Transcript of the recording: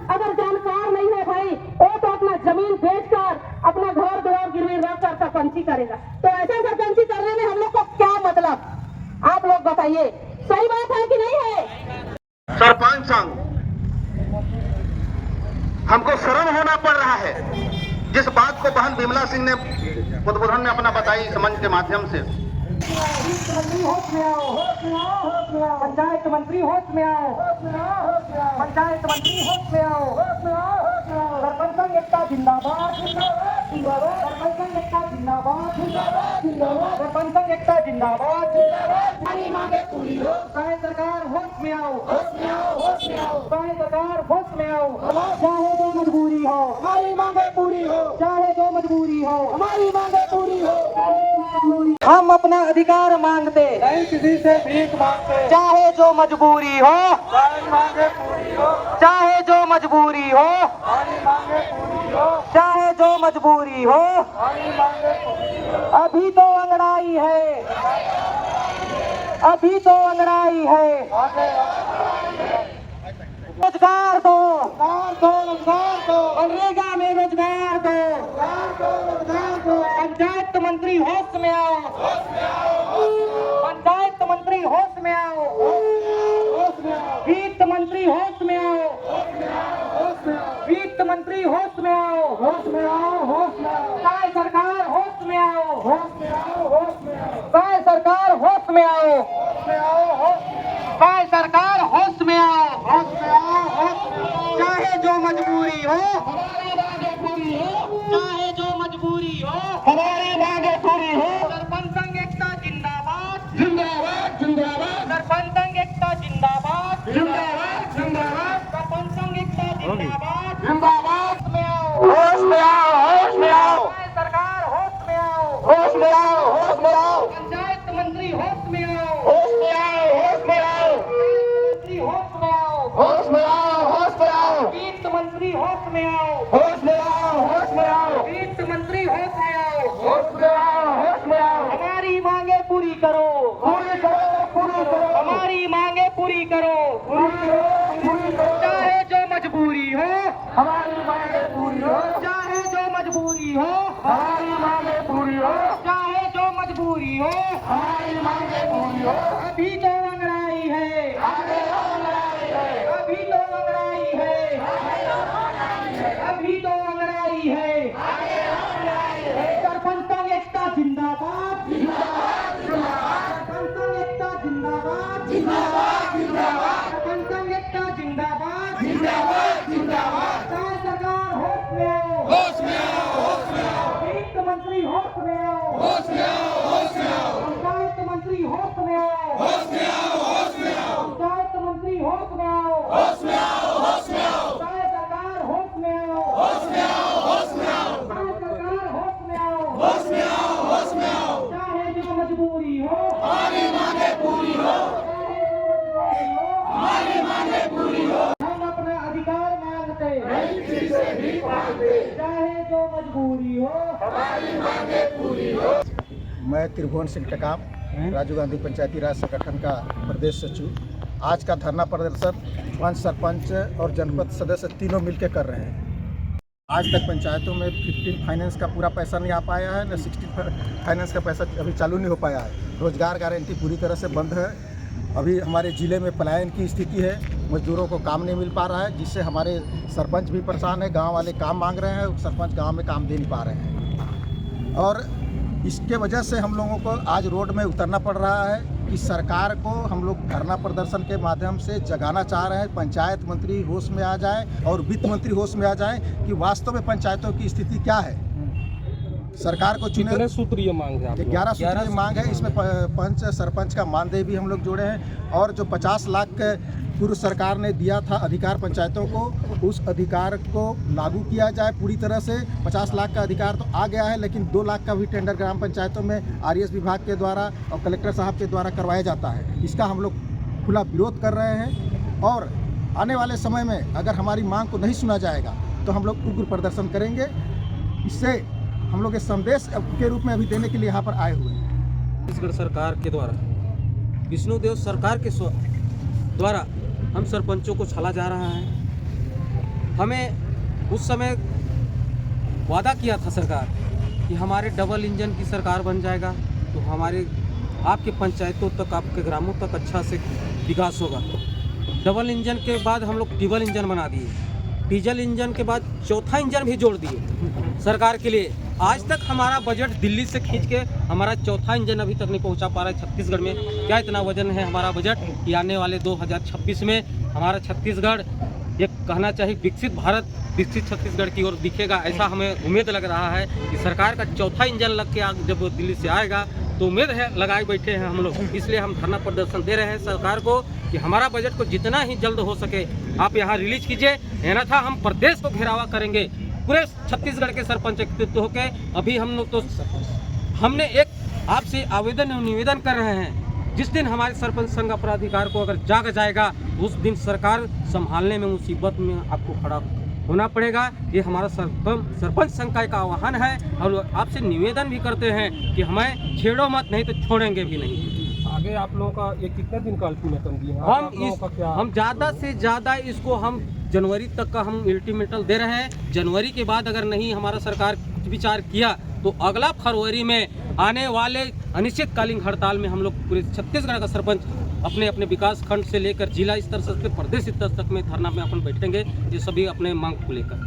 अगर जानकार नहीं है भाई वो तो अपना जमीन बेचकर अपना घर द्वार गिरवी रखकर सरपंची करेगा। तो ऐसे सरपंची करने में हम लोग को क्या मतलब, आप लोग बताइए, सही बात है कि नहीं है? सरपंच संघ हमको शर्म होना पड़ रहा है। जिस बात को बहन विमला सिंह ने उद्बोधन में अपना बताई इस मंच के माध्यम से। मंत्री होश में आओ, होश में आओ, होश में आओ, पंचायत मंत्री होश में आओ, होश में आओ, होश में आओ, पंचायत मंत्री होश में आओ, होश में आओ, होश में आओ, सरपंच संघ एकता जिंदाबाद, जिंदाबाद, जिंदाबाद, सरपंच संघ एकता जिंदाबाद, जिंदाबाद, जिंदाबाद, सरपंच संघ एकता जिंदाबाद, जिंदाबाद। हमारी मांगे पूरी हो, चाहे सरकार होश में आओ, होश में आओ, होश में आओ, चाहे सरकार होश में आओ, चाहे जो मजबूरी हो हमारी मांगे पूरी हो, चाहे जो मजबूरी हो हमारी मांगे पूरी हो। हम अपना अधिकार मांगते नहीं किसी से भीख मांगते, चाहे जो मजबूरी हो, हमारी मांगे पूरी हो, चाहे जो मजबूरी हो, हमारी मांगे पूरी हो, चाहे जो मजबूरी हो। हमारी मांगे पूरी हो। अभी तो अंगड़ाई है, अभी तो अंगड़ाई है। रोजगार दो, रोजगार दो, रोजगार दो, मनरेगा में रोजगार दो, रोजगार दो, पंचायत मंत्री होश में आओ, पंचायत मंत्री होश में आओ, वित्त मंत्री होश में आओ, वित्त मंत्री होश में आओ, होश में आओ, होश में आओ, चाहे सरकार होश में आओ, होश में आओ, होश में आओ, चाहे सरकार होश में आओ, होश में आओ, होश में आओ, चाहे सरकार होश में आओ, होश में आओ, होश में आओ। चाहे जो मजबूरी हो, हमारी मांगे पूरी हो, चाहे जो मजबूरी हो। हमारी मांगे पूरी हो। सरपंच संघ एकता जिंदाबाद, जिंदाबाद, जिंदाबाद, सरपंच संघ एकता जिंदाबाद, जिंदाबाद, जिंदाबाद, सरपंच संघ एकता जिंदाबाद। जिंदाबाद। में आओ, होश में आओ, होश में आओ, चाहे सरकार होश में आओ, होश में आओ, होश में आओ, पंचायत मंत्री होश में आओ, होश में आओ, होश में आओ, मंत्री होश में आओ, होश में आओ, होश में आओ, वित्त मंत्री होश में आओ, होश में आओ, होश में आओ, वित्त मंत्री होश में आओ, होश में आओ, होश में आओ। हमारी मांगे पूरी करो, पूरी करो, पूरी करो, हमारी मांगे पूरी करो, पूरी करो, पूरी करो। चाहे जो मजबूरी हो, हमारी मांगे पूरी हो, चाहे जो मजबूरी हो, हमारी मांगे पूरी हो, चाहे जो मजबूरी हो। हमारी मांगे पूरी हो। अभी तो अंगड़ाई है, आगे और लड़ाई है, अभी तो अंगड़ाई है, अभी तो अंगड़ाई है। आगे और लड़ाई है। सरपंच संघ एकता जिंदाबाद, सरपंच संघ एकता जिंदाबाद, जिंदाबाद, जिंदाबाद, सरपंच संघ एकता जिंदाबाद। जिंदाबाद, जिंदाबाद। चाहे सरकार होश में आओ, होश में आओ, होश में आओ, वित्त मंत्री होश में आओ, होश में आओ, होश में आओ, पंचायत मंत्री होश में आओ, होश में आओ, होश में आओ, पंचायत मंत्री होश में आओ, होश में आओ, होश में आओ, चाहे सरकार होश में आओ, होश में आओ, होश में आओ, चाहे सरकार होश में आओ, होश में आओ, होश में आओ। चाहे जो मजबूरी हो, हमारी मांगे पूरी हो, चाहे जो मजबूरी हो। हमारी मांगे पूरी हो। हम अपना अधिकार मांगते, नहीं किसी से भीख मांगते, चाहे जो मजबूरी हो। हमारी मांगे पूरी हो। मैं त्रिभुवन सिंह टेकाम, राजीव गांधी पंचायती राज संगठन का प्रदेश सचिव। आज का धरना प्रदर्शन 5 सरपंच और जनपद सदस्य तीनों मिलकर कर रहे हैं। आज तक पंचायतों में 15 फाइनेंस का पूरा पैसा नहीं आ पाया है, न 16 फाइनेंस का पैसा अभी चालू नहीं हो पाया है। रोजगार गारंटी पूरी तरह से बंद है। अभी हमारे ज़िले में पलायन की स्थिति है, मजदूरों को काम नहीं मिल पा रहा है, जिससे हमारे सरपंच भी परेशान है। गांव वाले काम मांग रहे हैं, सरपंच गांव में काम दे नहीं पा रहे हैं और इसके वजह से हम लोगों को आज रोड में उतरना पड़ रहा है कि सरकार को हम लोग धरना प्रदर्शन के माध्यम से जगाना चाह रहे हैं। पंचायत मंत्री होश में आ जाए और वित्त मंत्री होश में आ जाए कि वास्तव में पंचायतों की स्थिति क्या है। सरकार को चुने सूत्रीय मांग है, 11 सूत्रीय मांग है। इसमें पंच सरपंच का मानदेय भी हम लोग जोड़े हैं और जो 50 लाख पूर्व सरकार ने दिया था अधिकार पंचायतों को, उस अधिकार को लागू किया जाए पूरी तरह से। 50 लाख का अधिकार तो आ गया है, लेकिन 2 लाख का भी टेंडर ग्राम पंचायतों में आरएस विभाग के द्वारा और कलेक्टर साहब के द्वारा करवाया जाता है। इसका हम लोग खुला विरोध कर रहे हैं और आने वाले समय में अगर हमारी मांग को नहीं सुना जाएगा तो हम लोग उग्र प्रदर्शन करेंगे। इससे हम लोग इस संदेश के रूप में अभी देने के लिए यहाँ पर आए हुए हैं। छत्तीसगढ़ सरकार के द्वारा, विष्णुदेव सरकार के द्वारा हम सरपंचों को छला जा रहा है। हमें उस समय वादा किया था सरकार कि हमारे डबल इंजन की सरकार बन जाएगा तो हमारे आपके पंचायतों तक, आपके ग्रामों तक अच्छा से विकास होगा। डबल इंजन के बाद हम लोग डबल इंजन बना दिए, डीजल इंजन के बाद चौथा इंजन भी जोड़ दिए सरकार के लिए। आज तक हमारा बजट दिल्ली से खींच के हमारा चौथा इंजन अभी तक नहीं पहुंचा पा रहा है छत्तीसगढ़ में। क्या इतना वजन है हमारा बजट कि आने वाले 2026 में हमारा छत्तीसगढ़ ये कहना चाहिए विकसित भारत, विकसित छत्तीसगढ़ की ओर दिखेगा। ऐसा हमें उम्मीद लग रहा है कि सरकार का चौथा इंजन लग के जब दिल्ली से आएगा तो उम्मीद है लगाए बैठे हैं हम लोग। इसलिए हम धरना प्रदर्शन दे रहे हैं सरकार को कि हमारा बजट को जितना ही जल्द हो सके आप यहाँ रिलीज कीजिए, अन्यथा हम प्रदेश को घेरावा करेंगे पूरे छत्तीसगढ़ के सरपंच एकत्रित होकर। अभी हम लोग तो हमने एक आपसे आवेदन और निवेदन कर रहे हैं, जिस दिन हमारे सरपंच संघ अपराधिकार को अगर जाग जाएगा उस दिन सरकार संभालने में मुसीबत में आपको खड़ा होना पड़ेगा। ये हमारा सरपंच संघ का एक आह्वान है और आपसे निवेदन भी करते हैं कि हमें छेड़ो मत, नहीं तो छोड़ेंगे भी नहीं। आगे आप लोगों का ये कितने दिन का अल्टीमेटम दिए हैं? हम ज़्यादा से ज़्यादा इसको हम जनवरी तक का हम अल्टीमेटम दे रहे हैं। जनवरी के बाद अगर नहीं हमारा सरकार कुछ विचार किया तो अगला फरवरी में आने वाले अनिश्चितकालीन हड़ताल में हम लोग पूरे छत्तीसगढ़ का सरपंच अपने अपने विकास खंड से लेकर जिला स्तर से प्रदेश स्तर तक में धरना में अपन बैठेंगे, ये सभी अपने मांग को लेकर।